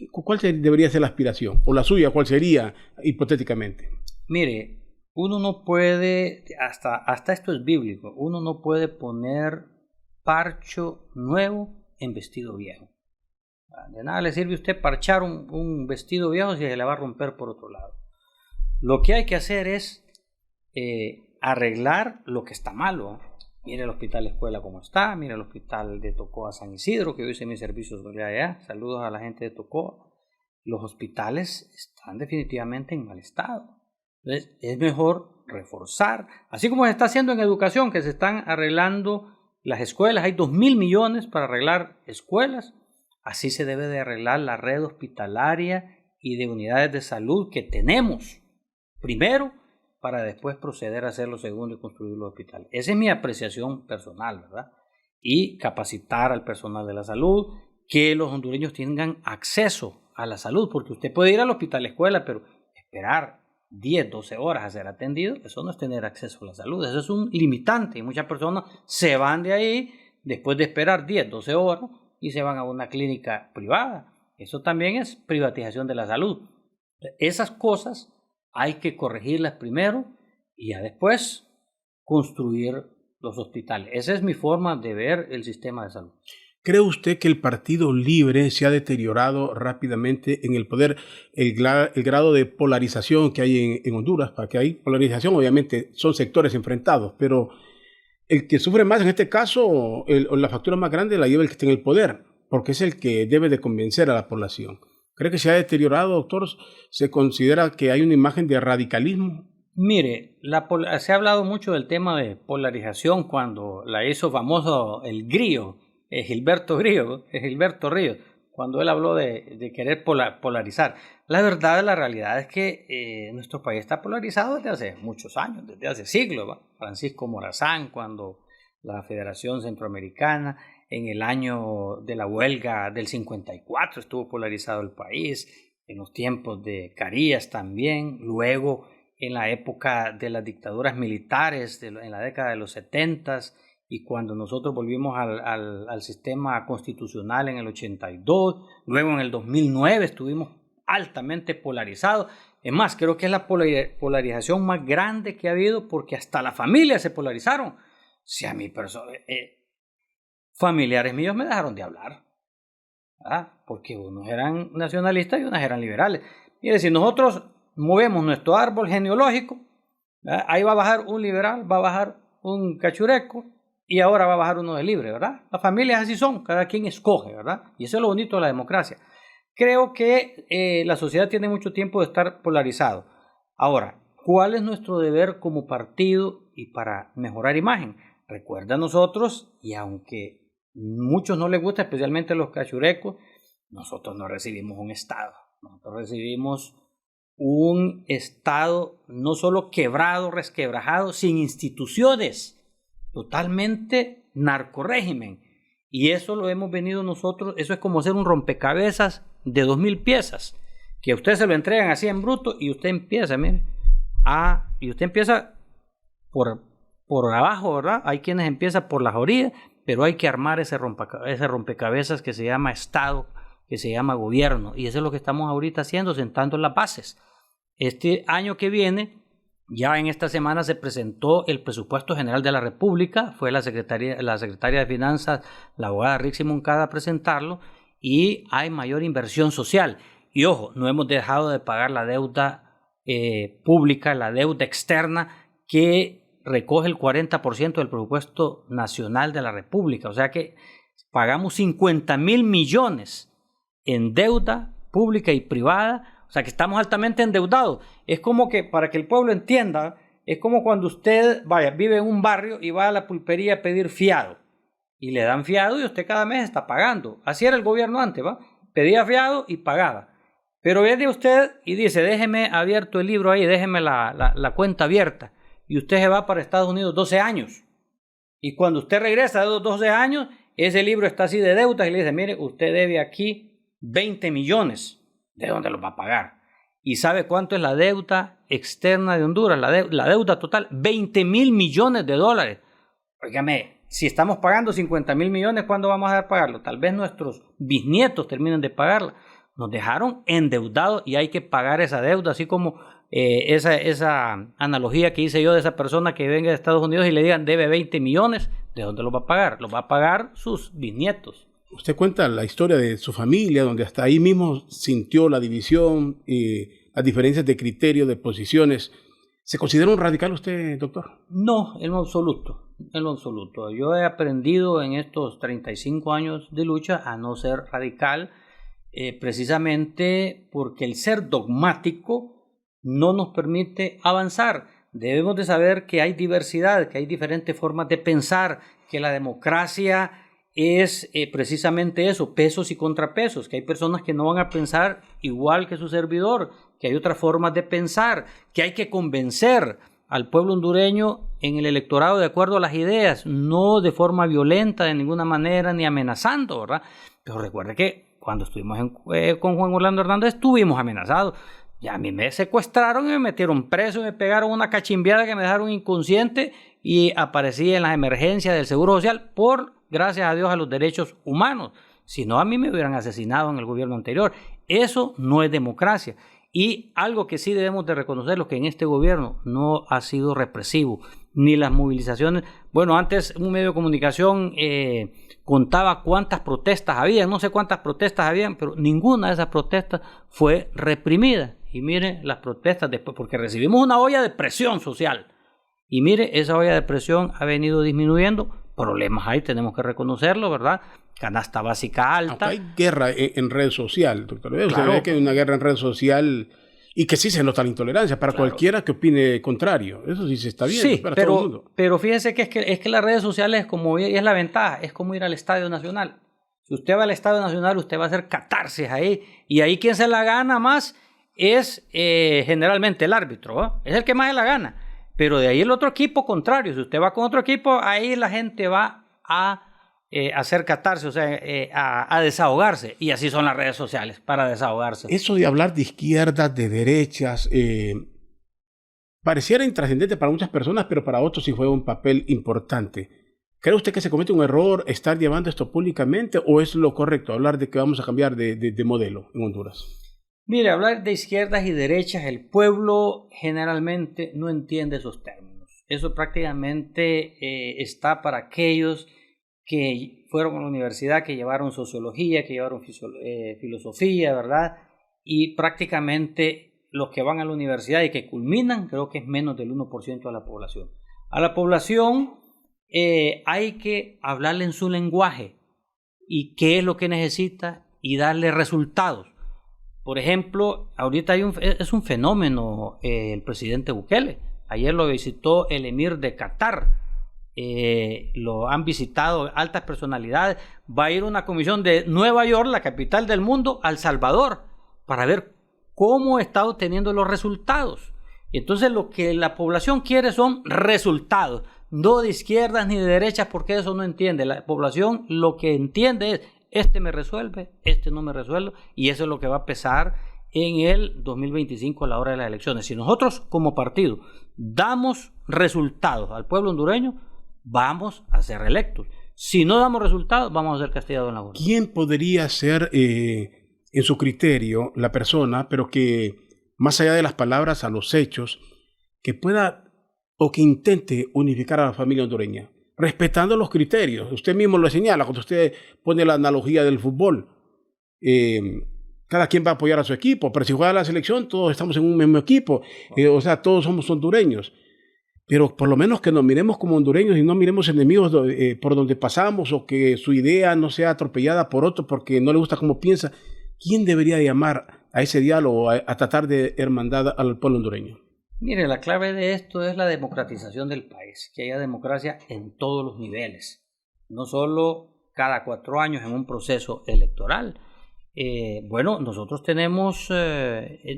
[SPEAKER 3] ¿Cuál debería ser la aspiración? ¿O la suya cuál sería, hipotéticamente?
[SPEAKER 4] Mire, uno no puede, hasta esto es bíblico, uno no puede poner parcho nuevo en vestido viejo. De nada le sirve a usted parchar un vestido viejo si se le va a romper por otro lado. Lo que hay que hacer es arreglar lo que está malo. Mire el hospital escuela como está, mire el hospital de Tocoa San Isidro, que yo hice mis servicios de allá. Saludos a la gente de Tocoa. Los hospitales están definitivamente en mal estado. Entonces es mejor reforzar, así como se está haciendo en educación, que se están arreglando las escuelas. Hay 2.000 millones para arreglar escuelas. Así se debe de arreglar la red hospitalaria y de unidades de salud que tenemos primero, para después proceder a hacer lo segundo y construir los hospitales. Esa es mi apreciación personal, ¿verdad? Y capacitar al personal de la salud, que los hondureños tengan acceso a la salud, porque usted puede ir al hospital escuela, pero esperar 10, 12 horas a ser atendido, eso no es tener acceso a la salud, eso es un limitante, y muchas personas se van de ahí después de esperar 10, 12 horas y se van a una clínica privada. Eso también es privatización de la salud. Esas cosas hay que corregirlas primero y ya después construir los hospitales. Esa es mi forma de ver el sistema de salud.
[SPEAKER 3] ¿Cree usted que el Partido Libre se ha deteriorado rápidamente en el poder, el grado de polarización que hay en Honduras? Para que hay polarización, obviamente, son sectores enfrentados, pero el que sufre más en este caso, la factura más grande la lleva el que está en el poder, porque es el que debe de convencer a la población. ¿Cree que se ha deteriorado, doctor? ¿Se considera que hay una imagen de radicalismo?
[SPEAKER 4] Mire, se ha hablado mucho del tema de polarización cuando la hizo famoso el Grillo, Gilberto Ríos, cuando él habló de querer polarizar. La verdad, la realidad es que nuestro país está polarizado desde hace muchos años, desde hace siglos, ¿va? Francisco Morazán, cuando la Federación Centroamericana, en el año de la huelga del 54 estuvo polarizado el país, en los tiempos de Carías también, luego en la época de las dictaduras militares, en la década de los 70s, y cuando nosotros volvimos al sistema constitucional en el 82, luego en el 2009 estuvimos altamente polarizados. Es más, creo que es la polarización más grande que ha habido, porque hasta las familias se polarizaron. Si a mi persona... familiares míos me dejaron de hablar, ¿verdad? Porque unos eran nacionalistas y unas eran liberales. Mire, si nosotros movemos nuestro árbol genealógico, ¿verdad? Ahí va a bajar un liberal, va a bajar un cachureco y ahora va a bajar uno de libre, ¿verdad? Las familias así son, cada quien escoge, ¿verdad? Y eso es lo bonito de la democracia. Creo que la sociedad tiene mucho tiempo de estar polarizado. Ahora, ¿cuál es nuestro deber como partido y para mejorar imagen? Recuerda a nosotros, y aunque muchos no les gusta, especialmente los cachurecos, nosotros no recibimos un Estado. Nosotros recibimos un Estado no solo quebrado, resquebrajado, sin instituciones, totalmente narcorrégimen. Y eso lo hemos venido nosotros, eso es como hacer un rompecabezas de 2.000 piezas, que a usted se lo entregan así en bruto y usted empieza, mire, y usted empieza por abajo, ¿verdad? Hay quienes empiezan por las orillas, pero hay que armar ese rompecabezas que se llama Estado, que se llama gobierno. Y eso es lo que estamos ahorita haciendo, sentando las bases. Este año que viene, ya en esta semana se presentó el presupuesto general de la República, fue la secretaria de Finanzas, la abogada Rixi Moncada, a presentarlo, y hay mayor inversión social. Y ojo, no hemos dejado de pagar la deuda pública, la deuda externa, que recoge el 40% del presupuesto nacional de la República. O sea que pagamos 50.000 millones en deuda pública y privada. O sea que estamos altamente endeudados. Es como que, para que el pueblo entienda, es como cuando usted vive en un barrio y va a la pulpería a pedir fiado. Y le dan fiado y usted cada mes está pagando. Así era el gobierno antes, ¿va? Pedía fiado y pagaba. Pero viene usted y dice, déjeme abierto el libro ahí, déjeme la cuenta abierta. Y usted se va para Estados Unidos 12 años. Y cuando usted regresa de los 12 años, ese libro está así de deudas y le dice, mire, usted debe aquí 20 millones. ¿De dónde los va a pagar? ¿Y sabe cuánto es la deuda externa de Honduras? La deuda total, 20.000 millones de dólares. Óigame, si estamos pagando 50.000 millones, ¿cuándo vamos a dar pagarlo? Tal vez nuestros bisnietos terminen de pagarla. Nos dejaron endeudados y hay que pagar esa deuda, así como esa analogía que hice yo de esa persona que venga de Estados Unidos y le digan debe 20 millones, ¿de dónde los va a pagar? Los va a pagar sus bisnietos.
[SPEAKER 3] Usted cuenta la historia de su familia, donde hasta ahí mismo sintió la división, las diferencias de criterio, de posiciones. ¿Se considera un radical usted, doctor?
[SPEAKER 4] No, en lo absoluto, en lo absoluto. Yo he aprendido en estos 35 años de lucha a no ser radical, precisamente porque el ser dogmático no nos permite avanzar. Debemos de saber que hay diversidad, que hay diferentes formas de pensar, que la democracia es precisamente eso, pesos y contrapesos, que hay personas que no van a pensar igual que su servidor, que hay otras formas de pensar, que hay que convencer al pueblo hondureño en el electorado de acuerdo a las ideas, no de forma violenta de ninguna manera ni amenazando, ¿verdad? Pero recuerde que cuando estuvimos con Juan Orlando Hernández estuvimos amenazados. Ya a mí me secuestraron y me metieron preso y me pegaron una cachimbiada que me dejaron inconsciente y aparecí en las emergencias del Seguro Social gracias a Dios, a los derechos humanos. Si no, a mí me hubieran asesinado en el gobierno anterior. Eso no es democracia. Y algo que sí debemos de reconocer, lo que en este gobierno no ha sido represivo, ni las movilizaciones. Bueno, antes un medio de comunicación contaba cuántas protestas había, no sé cuántas protestas habían, pero ninguna de esas protestas fue reprimida. Y mire las protestas después, porque recibimos una olla de presión social. Y mire, esa olla de presión ha venido disminuyendo. Problemas hay, tenemos que reconocerlo, ¿verdad? Canasta básica alta.
[SPEAKER 3] Aunque hay guerra en red social, doctor. Usted
[SPEAKER 4] Claro.
[SPEAKER 3] ve que hay una guerra en red social y que sí se nota la intolerancia para
[SPEAKER 4] Claro.
[SPEAKER 3] cualquiera que opine contrario. Eso sí se está bien.
[SPEAKER 4] Sí,
[SPEAKER 3] para todo el mundo.
[SPEAKER 4] pero fíjese que es que las redes sociales, y es la ventaja, es como ir al Estadio Nacional. Si usted va al Estadio Nacional, usted va a hacer catarsis ahí, y ahí quien se la gana más es generalmente el árbitro, ¿eh? Es el que más se la gana. Pero de ahí el otro equipo contrario, si usted va con otro equipo, ahí la gente va a hacer catarsis, o sea, a desahogarse. Y así son las redes sociales, para desahogarse.
[SPEAKER 3] Eso de hablar de izquierdas, de derechas, pareciera intrascendente para muchas personas, pero para otros sí juega un papel importante. ¿Cree usted que se comete un error estar llevando esto públicamente o es lo correcto hablar de que vamos a cambiar de modelo en Honduras?
[SPEAKER 4] Mire, hablar de izquierdas y derechas, el pueblo generalmente no entiende esos términos. Eso prácticamente está para aquellos que fueron a la universidad, que llevaron sociología, que llevaron filosofía, ¿verdad? Y prácticamente los que van a la universidad y que culminan, creo que es menos del 1% de la población. A la población hay que hablarle en su lenguaje y qué es lo que necesita y darle resultados. Por ejemplo, ahorita es un fenómeno el presidente Bukele. Ayer lo visitó el emir de Qatar. Lo han visitado altas personalidades. Va a ir una comisión de Nueva York, la capital del mundo, a El Salvador, para ver cómo está obteniendo los resultados. Entonces lo que la población quiere son resultados, no de izquierdas ni de derechas, porque eso no entiende. La población lo que entiende es: este me resuelve, este no me resuelve, y eso es lo que va a pesar en el 2025 a la hora de las elecciones. Si nosotros como partido damos resultados al pueblo hondureño, vamos a ser reelectos. Si no damos resultados, vamos a ser castigados en la urna.
[SPEAKER 3] ¿Quién podría ser en su criterio la persona, pero que más allá de las palabras a los hechos, que pueda o que intente unificar a la familia hondureña, respetando los criterios. Usted mismo lo señala cuando usted pone la analogía del fútbol. Cada quien va a apoyar a su equipo, pero si juega la selección, todos estamos en un mismo equipo. O sea, todos somos hondureños. Pero por lo menos que nos miremos como hondureños y no miremos enemigos por donde pasamos, o que su idea no sea atropellada por otro porque no le gusta cómo piensa. ¿Quién debería llamar a ese diálogo, a tratar de hermandad al pueblo hondureño?
[SPEAKER 4] Mire, la clave de esto es la democratización del país, que haya democracia en todos los niveles, no solo cada 4 años en un proceso electoral. Bueno, nosotros tenemos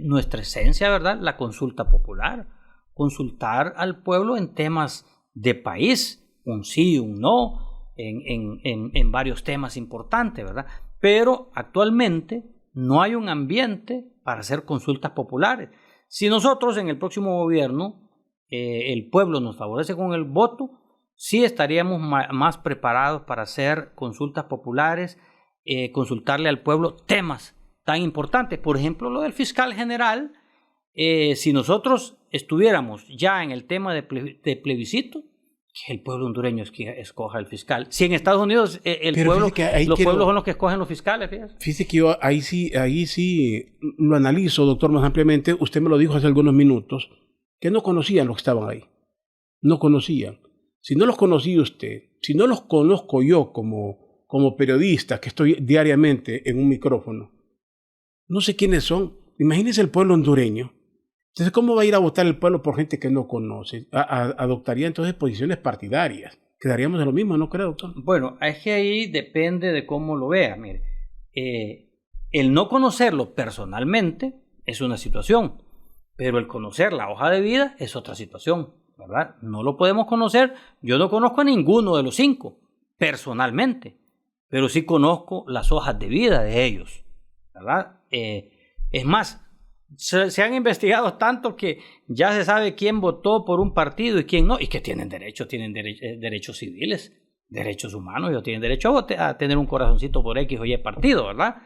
[SPEAKER 4] nuestra esencia, ¿verdad? La consulta popular, consultar al pueblo en temas de país, un sí, un no, en varios temas importantes, ¿verdad? Pero actualmente no hay un ambiente para hacer consultas populares. Si nosotros en el próximo gobierno, el pueblo nos favorece con el voto, sí estaríamos más preparados para hacer consultas populares, consultarle al pueblo temas tan importantes. Por ejemplo, lo del fiscal general. Si nosotros estuviéramos ya en el tema de plebiscito, que el pueblo hondureño es que escoja el fiscal. Si en Estados Unidos pueblos son los que escogen los fiscales.
[SPEAKER 3] Fíjese que yo ahí sí lo analizo, doctor, más ampliamente. Usted me lo dijo hace algunos minutos, que no conocían los que estaban ahí. No conocían. Si no los conocía usted, si no los conozco yo como periodista, que estoy diariamente en un micrófono, no sé quiénes son. Imagínese el pueblo hondureño. Entonces, ¿cómo va a ir a votar el pueblo por gente que no conoce? Adoptaría entonces posiciones partidarias. Quedaríamos en lo mismo, ¿no creo, doctor?
[SPEAKER 4] Bueno, es que ahí depende de cómo lo vea. Mire, el no conocerlo personalmente es una situación, pero el conocer la hoja de vida es otra situación, ¿verdad? No lo podemos conocer. Yo no conozco a ninguno de los 5 personalmente, pero sí conozco las hojas de vida de ellos, ¿verdad? Es más, se han investigado tanto que ya se sabe quién votó por un partido y quién no, y que tienen derechos civiles, derechos humanos, ellos tienen derecho a tener un corazoncito por X o Y partido, ¿verdad?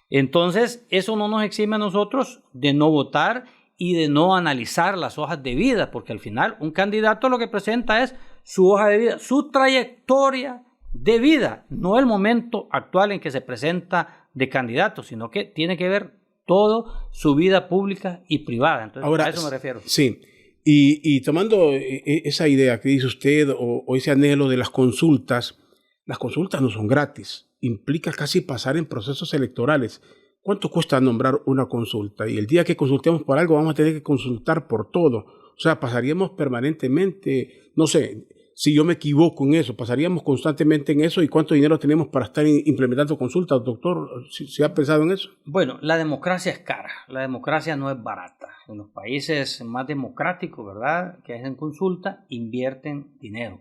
[SPEAKER 4] Entonces, eso no nos exime a nosotros de no votar y de no analizar las hojas de vida, porque al final un candidato lo que presenta es su hoja de vida, su trayectoria de vida, no el momento actual en que se presenta de candidato, sino que tiene que ver todo su vida pública y privada. Entonces,
[SPEAKER 3] ahora,
[SPEAKER 4] a eso me refiero.
[SPEAKER 3] Sí, y tomando esa idea que dice usted o ese anhelo de las consultas no son gratis, implica casi pasar en procesos electorales. ¿Cuánto cuesta nombrar una consulta? Y el día que consultemos por algo vamos a tener que consultar por todo. O sea, pasaríamos permanentemente, no sé, si yo me equivoco en eso, pasaríamos constantemente en eso. ¿Y cuánto dinero tenemos para estar implementando consultas, doctor? ¿Se ha pensado en eso?
[SPEAKER 4] Bueno, la democracia es cara, la democracia no es barata. En los países más democráticos, ¿verdad?, que hacen consulta, invierten dinero.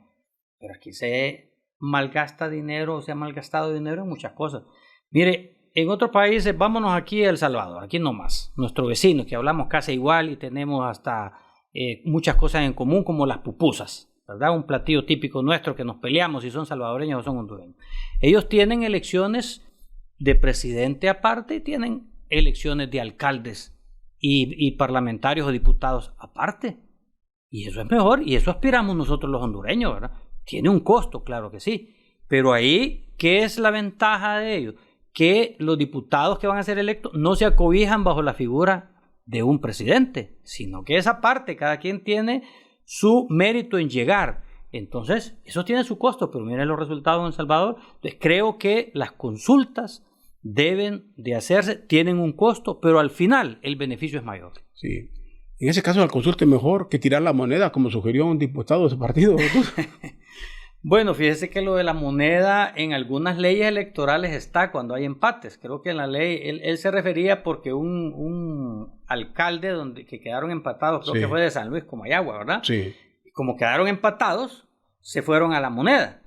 [SPEAKER 4] Pero aquí se malgasta dinero, se ha malgastado dinero en muchas cosas. Mire, en otros países, vámonos aquí a El Salvador, aquí nomás, nuestro vecino, que hablamos casi igual y tenemos hasta muchas cosas en común, como las pupusas, ¿verdad? Un platillo típico nuestro que nos peleamos si son salvadoreños o son hondureños. Ellos tienen elecciones de presidente aparte y tienen elecciones de alcaldes y parlamentarios o diputados aparte. Y eso es mejor, y eso aspiramos nosotros los hondureños, ¿verdad? Tiene un costo, claro que sí. Pero ahí, ¿qué es la ventaja de ello? Que los diputados que van a ser electos no se acobijan bajo la figura de un presidente, sino que esa parte, cada quien tiene su mérito en llegar. Entonces, eso tiene su costo, pero miren los resultados en El Salvador. Entonces, creo que las consultas deben de hacerse, tienen un costo, pero al final el beneficio es mayor.
[SPEAKER 3] Sí. En ese caso, la consulta es mejor que tirar la moneda, como sugirió un diputado de ese partido.
[SPEAKER 4] Bueno, fíjese que lo de la moneda en algunas leyes electorales está cuando hay empates. Creo que en la ley, él se refería porque un alcalde que quedaron empatados, creo que fue de San Luis, Comayagua, ¿verdad?
[SPEAKER 3] Sí.
[SPEAKER 4] Como quedaron empatados, se fueron a la moneda.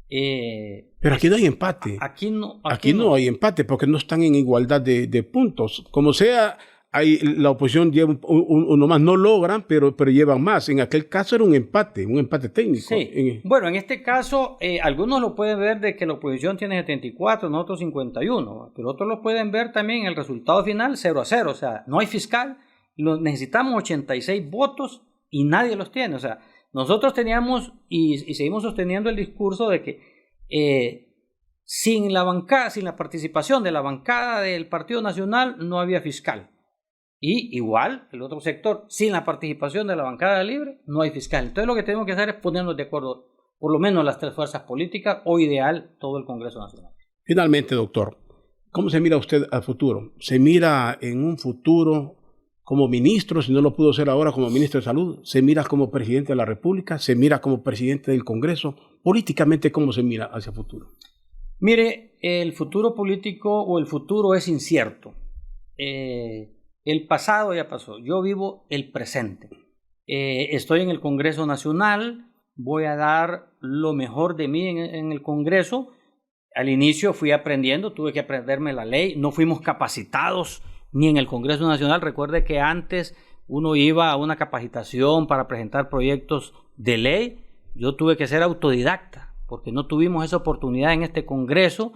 [SPEAKER 3] Pero aquí no hay empate.
[SPEAKER 4] Aquí no
[SPEAKER 3] hay empate porque no están en igualdad de puntos. Como sea, ahí la oposición lleva uno más, no logran, pero llevan más. En aquel caso era un empate técnico.
[SPEAKER 4] Sí. Bueno, en este caso, algunos lo pueden ver de que la oposición tiene 74, nosotros 51, pero otros lo pueden ver también en el resultado final 0-0, o sea, no hay fiscal, necesitamos 86 votos y nadie los tiene, o sea, nosotros teníamos y seguimos sosteniendo el discurso de que sin la participación de la bancada del Partido Nacional no había fiscal. Y igual, el otro sector, sin la participación de la bancada libre, no hay fiscal. Entonces lo que tenemos que hacer es ponernos de acuerdo, por lo menos las tres fuerzas políticas, o ideal, todo el Congreso Nacional.
[SPEAKER 3] Finalmente, doctor, ¿cómo se mira usted al futuro? ¿Se mira en un futuro como ministro, si no lo pudo ser ahora como ministro de Salud? ¿Se mira como presidente de la República? ¿Se mira como presidente del Congreso? Políticamente, ¿cómo se mira hacia el futuro?
[SPEAKER 4] Mire, el futuro político o el futuro es incierto. El pasado ya pasó, yo vivo el presente. Estoy en el Congreso Nacional, voy a dar lo mejor de mí en el Congreso. Al inicio fui aprendiendo, tuve que aprenderme la ley, no fuimos capacitados ni en el Congreso Nacional. Recuerde que antes uno iba a una capacitación para presentar proyectos de ley, yo tuve que ser autodidacta porque no tuvimos esa oportunidad en este Congreso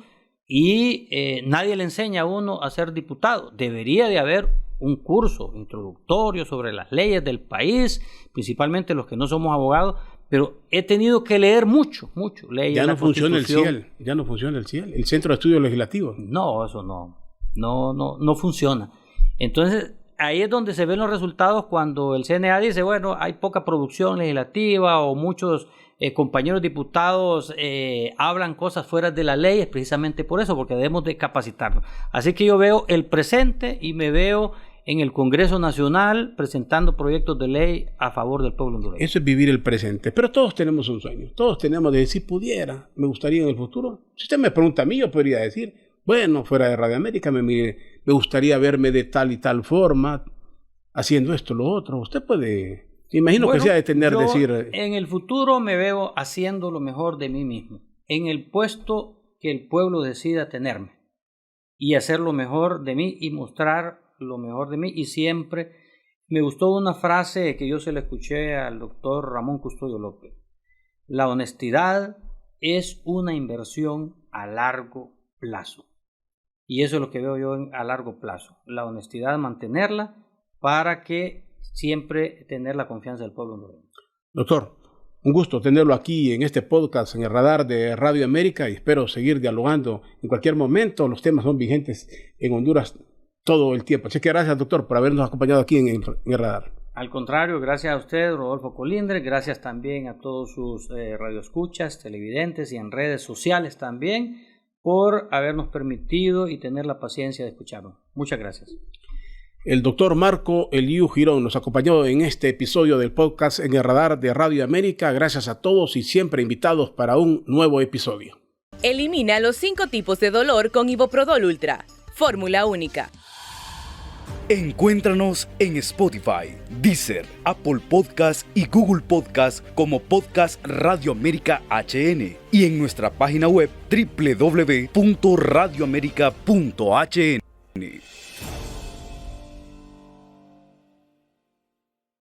[SPEAKER 4] y nadie le enseña a uno a ser diputado. Debería de haber un curso introductorio sobre las leyes del país, principalmente los que no somos abogados, pero he tenido que leer mucho leyes.
[SPEAKER 3] Ya no funciona el CIEL, el Centro de Estudios Legislativos.
[SPEAKER 4] No, eso no funciona. Entonces, ahí es donde se ven los resultados cuando el CNA dice, bueno, hay poca producción legislativa o muchos compañeros diputados hablan cosas fuera de la ley, es precisamente por eso, porque debemos de capacitarnos. Así que yo veo el presente y me veo en el Congreso Nacional presentando proyectos de ley a favor del pueblo hondureño.
[SPEAKER 3] Eso es vivir el presente, pero todos tenemos un sueño, todos tenemos de decir, pudiera, me gustaría en el futuro. Si usted me pregunta a mí, yo podría decir, bueno, fuera de Radio América me gustaría verme de tal y tal forma, haciendo esto, lo otro. Usted puede... Imagino que sea de decir...
[SPEAKER 4] En el futuro me veo haciendo lo mejor de mí mismo, en el puesto que el pueblo decida tenerme, y hacer lo mejor de mí y mostrar lo mejor de mí. Y siempre me gustó una frase que yo se la escuché al doctor Ramón Custodio López: la honestidad es una inversión a largo plazo. Y eso es lo que veo yo a largo plazo, la honestidad, mantenerla para que siempre tener la confianza del pueblo hondureño.
[SPEAKER 3] Doctor, un gusto tenerlo aquí en este podcast, en el radar de Radio América, y espero seguir dialogando en cualquier momento. Los temas son vigentes en Honduras todo el tiempo. Así que gracias, doctor, por habernos acompañado aquí en el radar.
[SPEAKER 4] Al contrario, gracias a usted, Rodolfo Colindre, gracias también a todos sus radioescuchas, televidentes y en redes sociales también, por habernos permitido y tener la paciencia de escucharnos. Muchas gracias.
[SPEAKER 3] El doctor Marco Eliú Girón nos acompañó en este episodio del podcast En el Radar de Radio América. Gracias a todos y siempre invitados para un nuevo episodio.
[SPEAKER 2] Elimina los 5 tipos de dolor con Iboprodol Ultra. Fórmula única.
[SPEAKER 1] Encuéntranos en Spotify, Deezer, Apple Podcast y Google Podcast como Podcast Radio América HN y en nuestra página web www.radioamerica.hn.